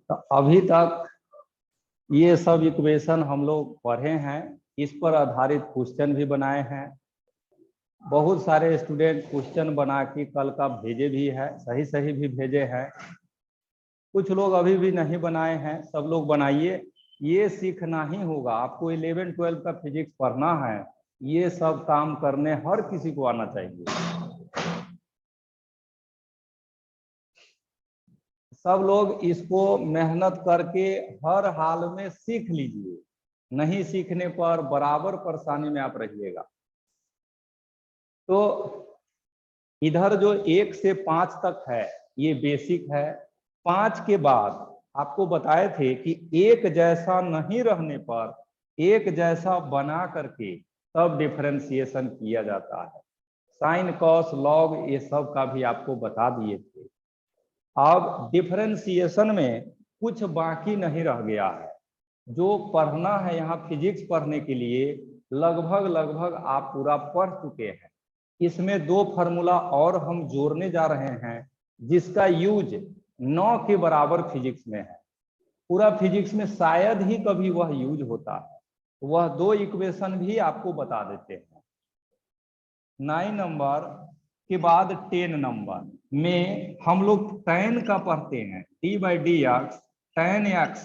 तो अभी तक ये सब इक्वेशन हम लोग पढ़े हैं, इस पर आधारित क्वेश्चन भी बनाए हैं। बहुत सारे स्टूडेंट क्वेश्चन बना के कल का भेजे भी है, सही सही भी भेजे हैं। कुछ लोग अभी भी नहीं बनाए हैं, सब लोग बनाइए। ये सीखना ही होगा आपको, 11-12 का फिजिक्स पढ़ना है। ये सब काम करने हर किसी को आना चाहिए। सब लोग इसको मेहनत करके हर हाल में सीख लीजिए। नहीं सीखने पर बराबर परेशानी में आप रहिएगा। तो इधर जो 1 से 5 तक है ये बेसिक है। 5 के बाद आपको बताए थे कि एक जैसा नहीं रहने पर एक जैसा बना करके तब डिफरेंशिएशन किया जाता है। साइन कॉस लॉग ये सब का भी आपको बता दिए थे। अब डिफरेंशिएशन में कुछ बाकी नहीं रह गया है। जो पढ़ना है यहाँ फिजिक्स पढ़ने के लिए लगभग आप पूरा पढ़ चुके हैं। इसमें 2 फार्मूला और हम जोड़ने जा रहे हैं जिसका यूज 9 के बराबर फिजिक्स में है। पूरा फिजिक्स में शायद ही कभी वह यूज होता है। वह 2 इक्वेशन भी आपको बता देते हैं। 9 नंबर के बाद 10 नंबर में हम लोग tan का पढ़ते हैं, d/dx tan x।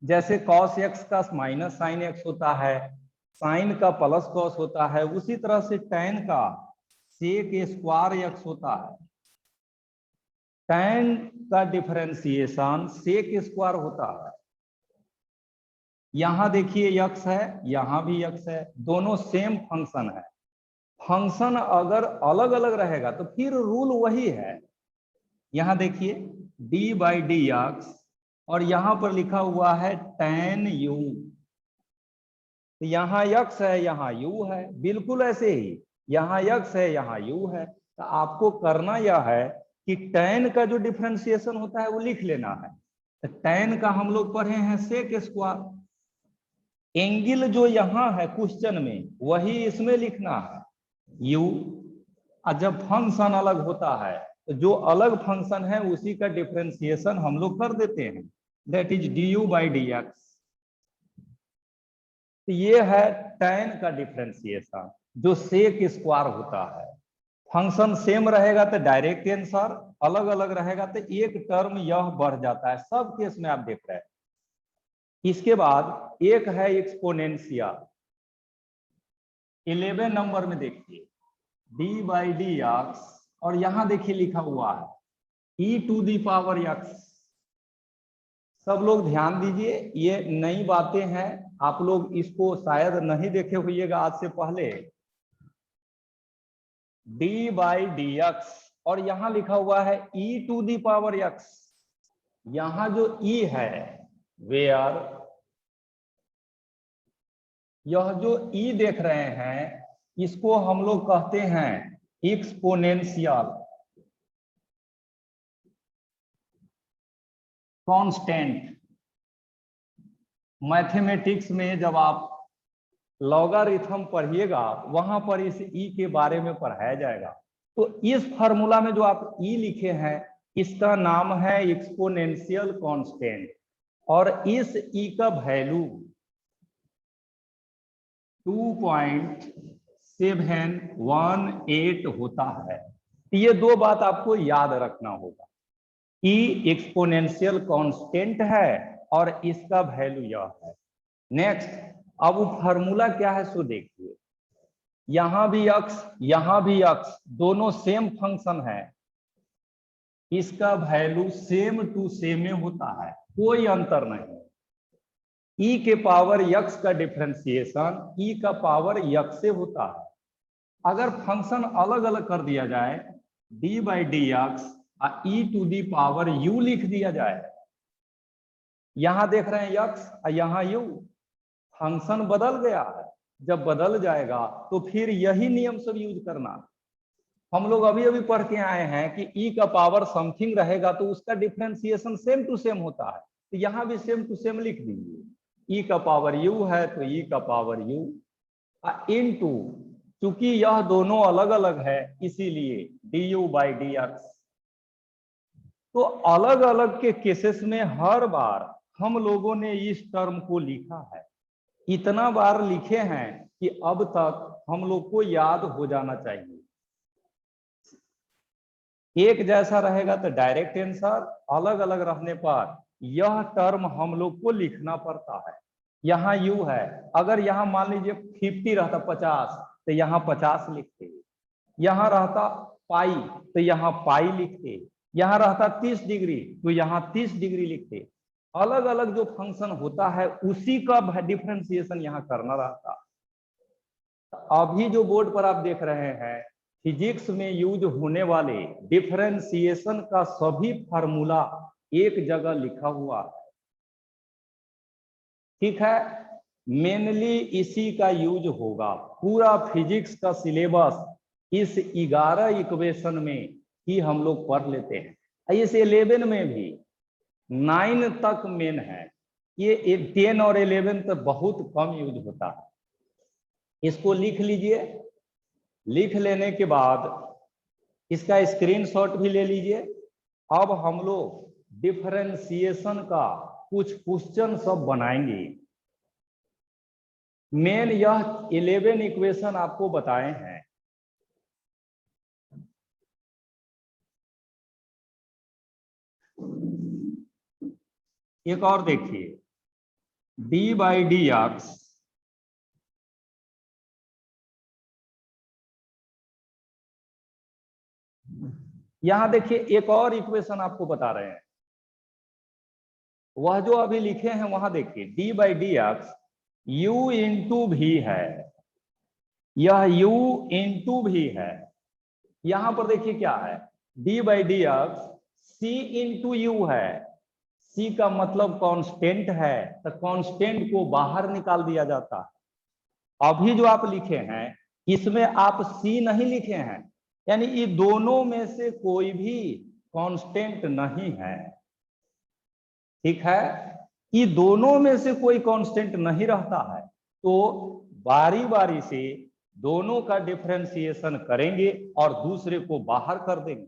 जैसे cos x का माइनस sin x होता है, sin का प्लस cos होता है, उसी तरह से tan का sec² x होता है। tan का डिफरेंशिएशन sec² होता है। यहां देखिए x है, यहां भी x है, दोनों सेम फंक्शन है। फंक्शन अगर अलग अलग रहेगा तो फिर रूल वही है। यहां देखिए d/dx और यहां पर लिखा हुआ है tan u। तो यहाँ x है, यहाँ u है, बिल्कुल ऐसे ही यहाँ x है, यहाँ u है। तो आपको करना यह है कि tan का जो डिफरेंशिएशन होता है वो लिख लेना है। तो tan का हम लोग पढ़े हैं sec²। एंगल जो यहाँ है क्वेश्चन में वही इसमें लिखना है u। और जब फंक्शन अलग होता है तो जो अलग फंक्शन है उसी का डिफरेंशिएशन हम लोग कर देते हैं, दैट इज du/dx। तो ये है tan का डिफरेंशिएशन जो sec² होता है। फंक्शन सेम रहेगा तो डायरेक्ट आंसर, अलग अलग रहेगा तो एक टर्म यह बढ़ जाता है। सब केस में आप देख रहे हैं। इसके बाद एक है एक्सपोनेंशियल। 11 नंबर में देखिए d/dx और यहां देखिए लिखा हुआ है e⁻x। सब लोग ध्यान दीजिए, ये नई बातें हैं, आप लोग इसको शायद नहीं देखे हुएगा आज से पहले। d/dx और यहां लिखा हुआ है e⁻x। यहां जो e है वेयर, यह जो e देख रहे हैं इसको हम लोग कहते हैं एक्सपोनेंशियल कांस्टेंट। मैथमेटिक्स में जब आप लॉगरिथम पढ़िएगा वहां पर इस ई के बारे में पढ़ाया जाएगा। तो इस फार्मूला में जो आप ई लिखे हैं इसका नाम है एक्सपोनेंशियल कांस्टेंट और इस ई का वैल्यू 2.718 होता है। ये 2 बात आपको याद रखना होगा। ई एक्सपोनेंशियल कांस्टेंट है और इसका वैल्यू यह है। नेक्स्ट, अब वो फार्मूला क्या है सो देखिए। यहां भी x यहां भी x, दोनों सेम फंक्शन है। इसका वैल्यू सेम टू सेम में होता है, कोई अंतर नहीं। e के पावर x का डिफरेंशिएशन e का पावर x से होता है। अगर फंक्शन अलग अलग कर दिया जाए d/dx e⁻u लिख दिया जाए, यहां देख रहे हैं x और यहां u, फंक्शन बदल गया है। जब बदल जाएगा तो फिर यही नियम सब यूज करना। हम लोग अभी अभी पढ़ के आए हैं कि e का पावर समथिंग रहेगा तो उसका डिफरेंशिएशन सेम टू सेम होता है। तो यहां भी सेम टू सेम लिख दीजिए। e का पावर u है तो e का पावर u इनटू, चूंकि यह दोनों अलग अलग है इसीलिए du/dx। तो अलग अलग के केसेस में हर बार हम लोगों ने इस टर्म को लिखा है, इतना बार लिखे हैं कि अब तक हम लोग को याद हो जाना चाहिए। एक जैसा रहेगा तो डायरेक्ट आंसर, अलग अलग रहने पर यह टर्म हम लोग को लिखना पड़ता है। यहाँ u है, अगर यहाँ मान लीजिए 50 रहता 50 तो यहाँ 50 लिखते, यहाँ रहता पाई तो यहाँ पाई लिखते, यहाँ रहता 30 डिग्री तो यहाँ 30 डिग्री लिखते। अलग अलग जो फंक्शन होता है उसी का डिफरेंशिएशन यहाँ करना रहता। अभी जो बोर्ड पर आप देख रहे हैं फिजिक्स में यूज होने वाले डिफरेंशिएशन का सभी फार्मूला एक जगह लिखा हुआ है, ठीक है। मेनली इसी का यूज होगा, पूरा फिजिक्स का सिलेबस इस 11 इक्वेशन में ही हम लोग पढ़ लेते हैं। इस 11 में भी 9 तक मेन है, ये 10 और 11 तक बहुत कम यूज होता है। इसको लिख लीजिए, लिख लेने के बाद इसका स्क्रीनशॉट भी ले लीजिए। अब हम लोग डिफरेंशिएशन का कुछ क्वेश्चन सब बनाएंगे। मेन यह 11 इक्वेशन आपको बताए हैं। एक और देखिए, d/dx यहां देखिए एक और इक्वेशन आपको बता रहे हैं, वह जो अभी लिखे हैं वहां देखिए d/dx u इंटू भी है, यह u इंटू भी है। यहां पर देखिए क्या है, d/dx c इंटू यू है, c का मतलब कांस्टेंट है, तो कांस्टेंट को बाहर निकाल दिया जाता है। अभी जो आप लिखे हैं इसमें आप c नहीं लिखे हैं, यानी ये दोनों में से कोई भी कांस्टेंट नहीं है, ठीक है। ये दोनों में से कोई कांस्टेंट नहीं रहता है, तो बारी बारी से दोनों का डिफरेंशिएशन करेंगे और दूसरे को बाहर कर देंगे।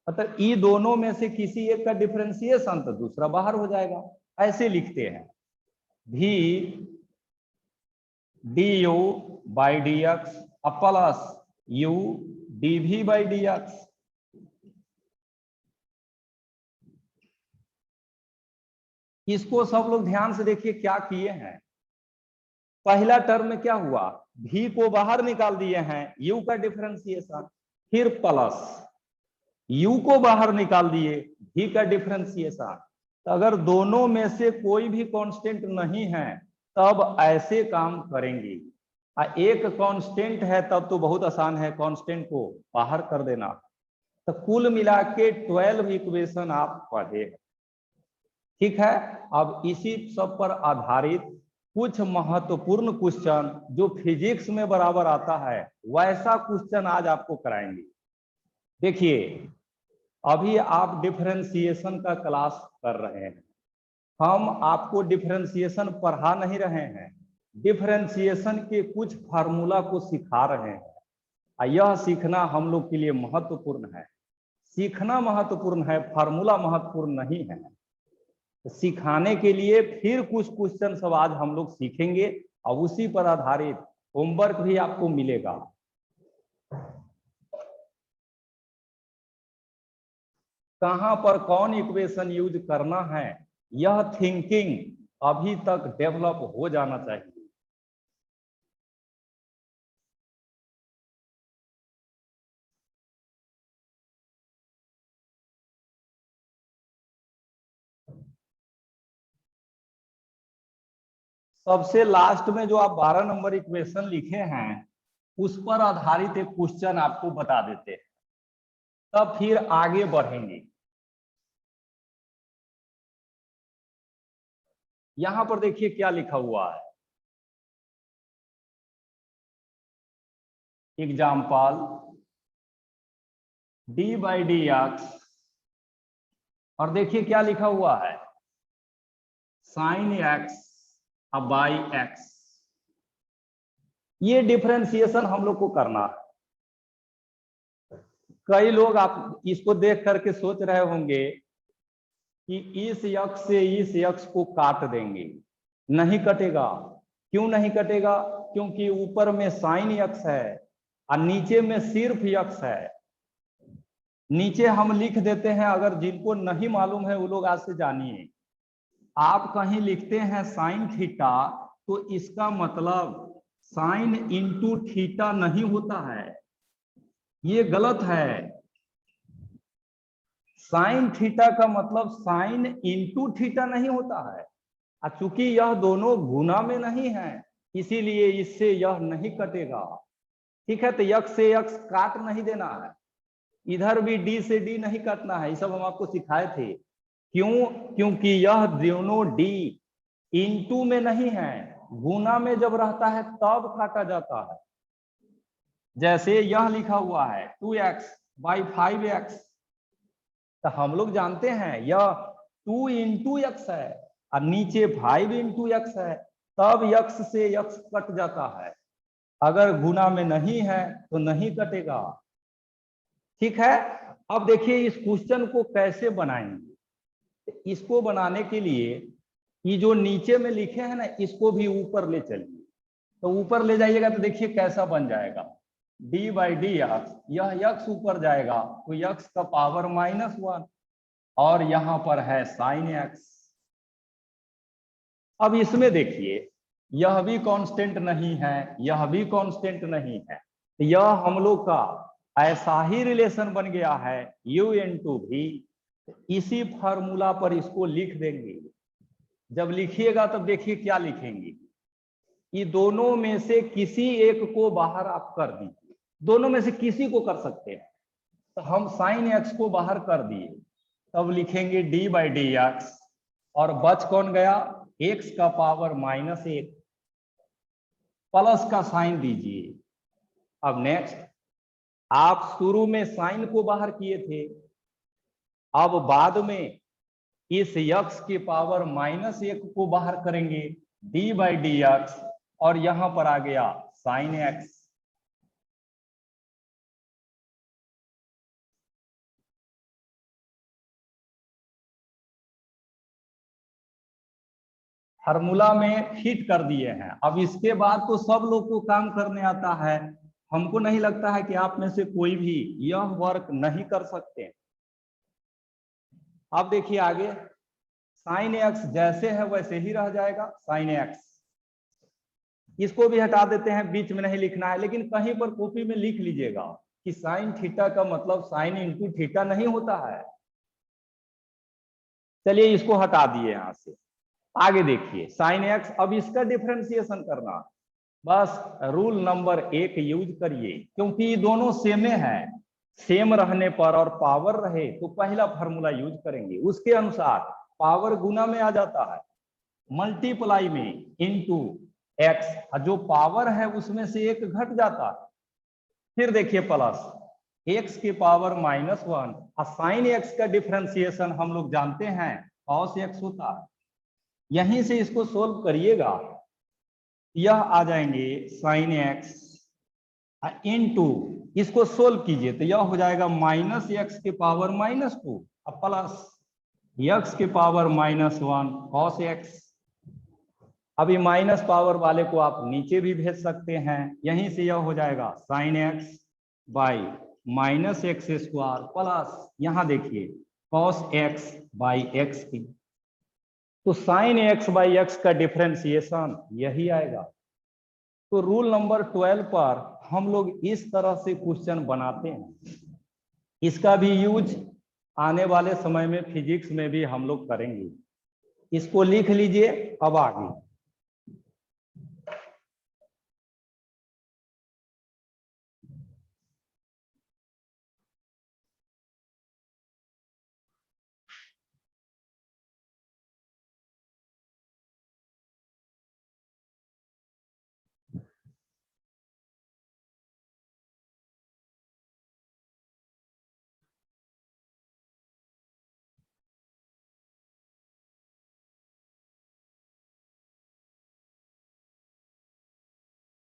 मतलब ये दोनों में से किसी एक का डिफरेंशिएशन तो दूसरा बाहर हो जाएगा। ऐसे लिखते हैं भी du/dx प्लस u dv/dx। इसको सब लोग ध्यान से देखिए क्या किए हैं। पहला टर्म में क्या हुआ, भी को बाहर निकाल दिए हैं, u का डिफरेंशिएशन, फिर प्लस u को बाहर निकाल दिए, भी का डिफरेंशिएशन। तो अगर दोनों में से कोई भी कांस्टेंट नहीं है तब ऐसे काम करेंगे। एक कांस्टेंट है तब तो बहुत आसान है, कांस्टेंट को बाहर कर देना। तो कुल मिला के 12 इक्वेशन आप पढ़े, ठीक है। अब इसी सब पर आधारित कुछ महत्वपूर्ण क्वेश्चन जो फिजिक्स में बराबर आता है वैसा क्वेश्चन आज आपको कराएंगे। देखिए अभी आप डिफरेंशिएशन का क्लास कर रहे हैं, हम आपको डिफरेंशिएशन पढ़ा नहीं रहे हैं, डिफरेंशिएशन के कुछ फार्मूला को सिखा रहे हैं। यह सीखना हम लोग के लिए महत्वपूर्ण है, सीखना महत्वपूर्ण है, फार्मूला महत्वपूर्ण नहीं है। सिखाने के लिए फिर कुछ क्वेश्चन सब आज हम लोग सीखेंगे और उसी पर आधारित होमवर्क भी आपको मिलेगा। कहां पर कौन इक्वेशन यूज करना है, यह थिंकिंग अभी तक डेवलप हो जाना चाहिए। सबसे लास्ट में जो आप 12 नंबर इक्वेशन लिखे हैं उस पर आधारित एक क्वेश्चन आपको बता देते हैं, तब फिर आगे बढ़ेंगे। यहां पर देखिए क्या लिखा हुआ है, एग्जाम्पल d/dx और देखिए क्या लिखा हुआ है sin x बाई x। ये डिफरेंशिएशन हम लोग को करना है। कई लोग आप इसको देख करके सोच रहे होंगे कि इस यक्ष से इस यक्ष को काट देंगे, नहीं कटेगा। क्यों नहीं कटेगा? क्योंकि ऊपर में साइन यक्ष है और नीचे में सिर्फ यक्ष है। नीचे हम लिख देते हैं, अगर जिनको नहीं मालूम है वो लोग आज से जानिए। आप कहीं लिखते हैं साइन थीटा तो इसका मतलब साइन इंटू थीटा नहीं होता है, ये गलत है। साइन थीटा का मतलब साइन इंटू थीटा नहीं होता है। चूंकि यह दोनों गुना में नहीं है इसीलिए इससे यह नहीं कटेगा। ठीक है, तो यक्ष से यक्ष काट नहीं देना है, इधर भी डी से डी नहीं काटना है। ये सब हम आपको सिखाए थे। क्यों? क्योंकि यह दोनों डी इंटू में नहीं है, गुना में जब रहता है तब काटा जाता है। जैसे यह लिखा हुआ है 2x बाई 5x, तो हम लोग जानते हैं यह 2 इंटू एक्स है और नीचे 5 इंटू एक्स है, तब यक्ष से यक्ष कट जाता है। अगर गुना में नहीं है तो नहीं कटेगा। ठीक है, अब देखिए इस क्वेश्चन को कैसे बनाएंगे। इसको बनाने के लिए ये जो नीचे में लिखे हैं ना, इसको भी ऊपर ले चलिए। तो ऊपर ले जाइएगा तो देखिए कैसा बन जाएगा, डी बाई डी एक्स, यह यक्स ऊपर जाएगा तो यक्स का पावर -1 और यहां पर है साइन एक्स। अब इसमें देखिए यह भी कांस्टेंट नहीं है, यह भी कांस्टेंट नहीं है, यह हम लोग का ऐसा ही रिलेशन बन गया है u इंटू भी। इसी फॉर्मूला पर इसको लिख देंगे। जब लिखिएगा तब देखिए क्या लिखेंगे, ये दोनों में से किसी एक को बाहर आप कर दीजिए, दोनों में से किसी को कर सकते हैं। तो हम साइन एक्स को बाहर कर दिए, तब लिखेंगे डी बाई डी एक्स और बच कौन गया, एक्स का पावर -1 प्लस का साइन दीजिए। अब नेक्स्ट, आप शुरू में साइन को बाहर किए थे, अब बाद में इस यक्स के पावर -1 को बाहर करेंगे, डी बाई डी एक्स, और यहां पर आ गया साइन एक्स। फार्मूला में फिट कर दिए हैं। अब इसके बाद तो सब लोग को काम करने आता है, हमको नहीं लगता है कि आप में से कोई भी यह वर्क नहीं कर सकते। अब देखिए आगे, साइन एक्स जैसे है वैसे ही रह जाएगा, साइन एक्स। इसको भी हटा देते हैं, बीच में नहीं लिखना है, लेकिन कहीं पर कॉपी में लिख लीजिएगा कि साइन थीटा का मतलब साइन इंटू थीटा नहीं होता है। चलिए इसको हटा दिए यहां से। आगे देखिए साइन एक्स, अब इसका डिफरेंशिएशन करना, बस रूल नंबर 1 यूज करिए, क्योंकि ये दोनों सेमे है। सेम रहने पर और पावर रहे तो पहला फॉर्मूला यूज करेंगे, उसके अनुसार पावर गुना में आ जाता है, मल्टीप्लाई में इनटू एक्स, जो पावर है उसमें से एक घट जाता है। फिर देखिए प्लस एक्स के पावर -1 और साइन एक्स का डिफरेंशिएशन हम लोग जानते हैं cos x होता है। यहीं से इसको सोल्व करिएगा, यह आ जाएंगे साइन एक्स इनटू, इसको सोल्व कीजिए तो यह हो जाएगा -x के पावर -2 और प्लस x के पावर -1 cos x। अभी माइनस पावर वाले को आप नीचे भी भेज सकते हैं, यहीं से यह हो जाएगा sine x by -x² plus यहां देखिए cos x बाई x की। तो साइन x बाई x का डिफरेंशिएशन यही आएगा। तो रूल नंबर 12 पर हम लोग इस तरह से क्वेश्चन बनाते हैं। इसका भी यूज आने वाले समय में फिजिक्स में भी हम लोग करेंगे। इसको लिख लीजिए। अब आगे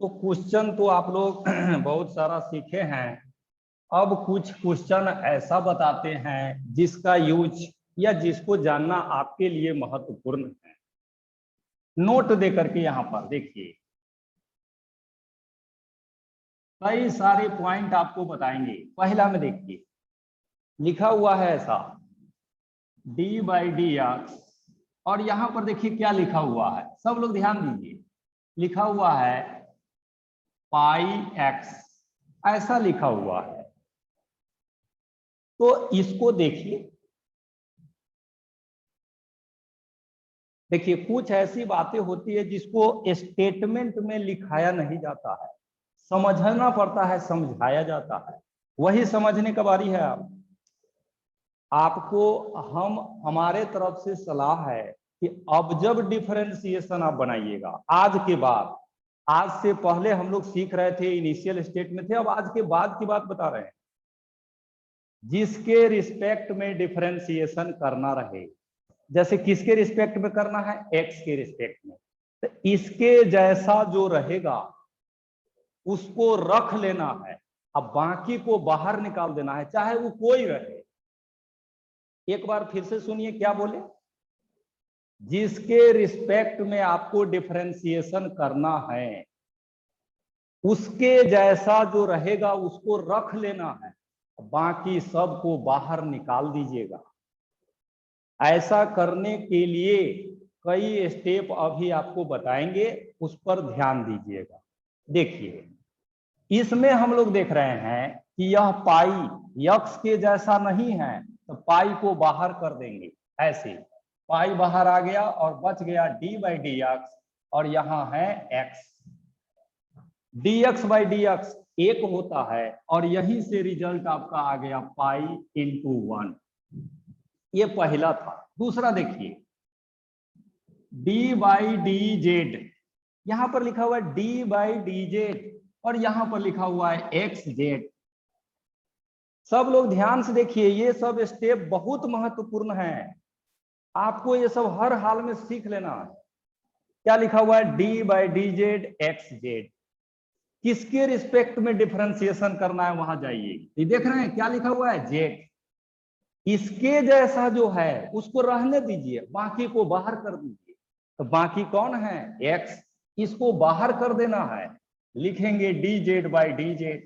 तो क्वेश्चन तो आप लोग बहुत सारा सीखे हैं, अब कुछ क्वेश्चन ऐसा बताते हैं जिसका यूज या जिसको जानना आपके लिए महत्वपूर्ण है। नोट दे करके यहाँ पर देखिए, कई सारे पॉइंट आपको बताएंगे। पहला में देखिए लिखा हुआ है ऐसा d/dx, और यहां पर देखिए क्या लिखा हुआ है, सब लोग ध्यान दीजिए, लिखा हुआ है πx, ऐसा लिखा हुआ है। तो इसको देखिए, देखिए कुछ ऐसी बातें होती है जिसको स्टेटमेंट में लिखाया नहीं जाता है, समझना पड़ता है, समझाया जाता है। वही समझने का बारी है। आपको हमारे तरफ से सलाह है कि अब जब डिफरेंशिएशन आप बनाइएगा, आज के बाद, आज से पहले हम लोग सीख रहे थे, इनिशियल स्टेट में थे, अब आज के बाद की बात बता रहे हैं। जिसके रिस्पेक्ट में डिफरेंशिएशन करना रहे, जैसे किसके रिस्पेक्ट में करना है, एक्स के रिस्पेक्ट में, तो इसके जैसा जो रहेगा उसको रख लेना है, अब बाकी को बाहर निकाल देना है, चाहे वो कोई रहे। एक बार फिर से सुनिए क्या बोले, जिसके रिस्पेक्ट में आपको डिफरेंशिएशन करना है उसके जैसा जो रहेगा उसको रख लेना है, बाकी सब को बाहर निकाल दीजिएगा। ऐसा करने के लिए कई स्टेप अभी आपको बताएंगे, उस पर ध्यान दीजिएगा। देखिए इसमें हम लोग देख रहे हैं कि यह पाई यक्स के जैसा नहीं है, तो पाई को बाहर कर देंगे, ऐसे पाई बाहर आ गया और बच गया d/dx, और यहां है x। dx/dx एक होता है, और यहीं से रिजल्ट आपका आ गया π/1। ये पहला था। दूसरा देखिए d/dz, यहां पर लिखा हुआ है d/dz और यहां पर लिखा हुआ है xz। सब लोग ध्यान से देखिए, ये सब स्टेप बहुत महत्वपूर्ण है, आपको ये सब हर हाल में सीख लेना है। क्या लिखा हुआ है, d/dz xz, किसके रिस्पेक्ट में डिफरेंशिएशन करना है वहां जाइए, ये देख रहे हैं क्या लिखा हुआ है, z। इसके जैसा जो है उसको रहने दीजिए, बाकी को बाहर कर दीजिए। तो बाकी कौन है, x, इसको बाहर कर देना है, लिखेंगे dz/dz,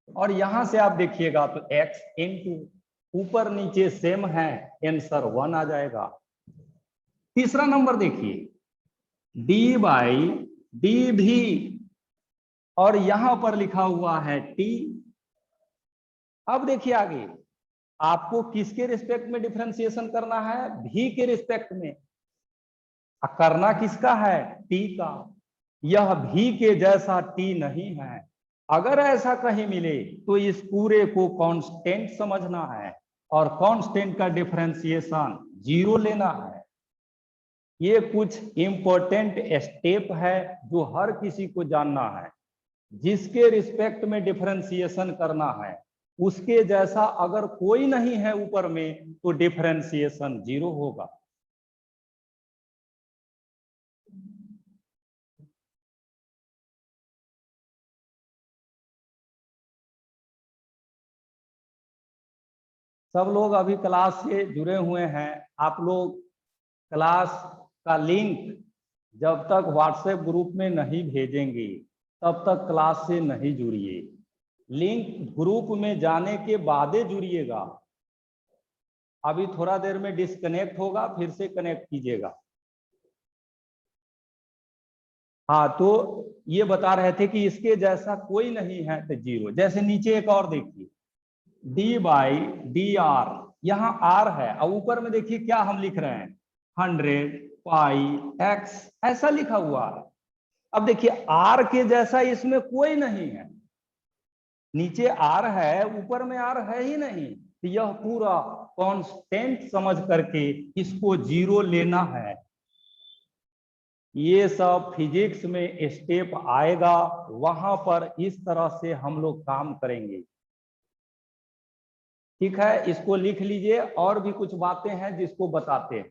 और यहां से आप देखिएगा तो x इंटू ऊपर नीचे सेम है, आंसर 1 आ जाएगा। तीसरा नंबर देखिए d/dv, और यहां पर लिखा हुआ है t। अब देखिए आगे आपको किसके रिस्पेक्ट में डिफरेंशिएशन करना है, v के रिस्पेक्ट में। करना किसका है, t का। यह v के जैसा t नहीं है, अगर ऐसा कहीं मिले तो इस पूरे को कांस्टेंट समझना है, और कांस्टेंट का डिफरेंशिएशन 0 लेना है। ये कुछ इंपॉर्टेंट स्टेप है जो हर किसी को जानना है। जिसके रिस्पेक्ट में डिफरेंशिएशन करना है उसके जैसा अगर कोई नहीं है ऊपर में, तो डिफरेंशिएशन 0 होगा। सब लोग अभी क्लास से जुड़े हुए हैं, आप लोग क्लास का लिंक जब तक व्हाट्सएप ग्रुप में नहीं भेजेंगे तब तक क्लास से नहीं जुड़िए। लिंक ग्रुप में जाने के बाद जुड़िएगा। अभी थोड़ा देर में डिस्कनेक्ट होगा, फिर से कनेक्ट कीजिएगा। हाँ, तो ये बता रहे थे कि इसके जैसा कोई नहीं है तो 0। जैसे नीचे एक और देखिए d/dr, यहाँ r है, और ऊपर में देखिए क्या हम लिख रहे हैं, 100πx, ऐसा लिखा हुआ है। अब देखिए r के जैसा इसमें कोई नहीं है, नीचे r है, ऊपर में r है ही नहीं, तो यह पूरा कांस्टेंट समझ करके इसको 0 लेना है। ये सब फिजिक्स में स्टेप आएगा, वहां पर इस तरह से हम लोग काम करेंगे। ठीक है, इसको लिख लीजिए। और भी कुछ बातें हैं जिसको बताते हैं।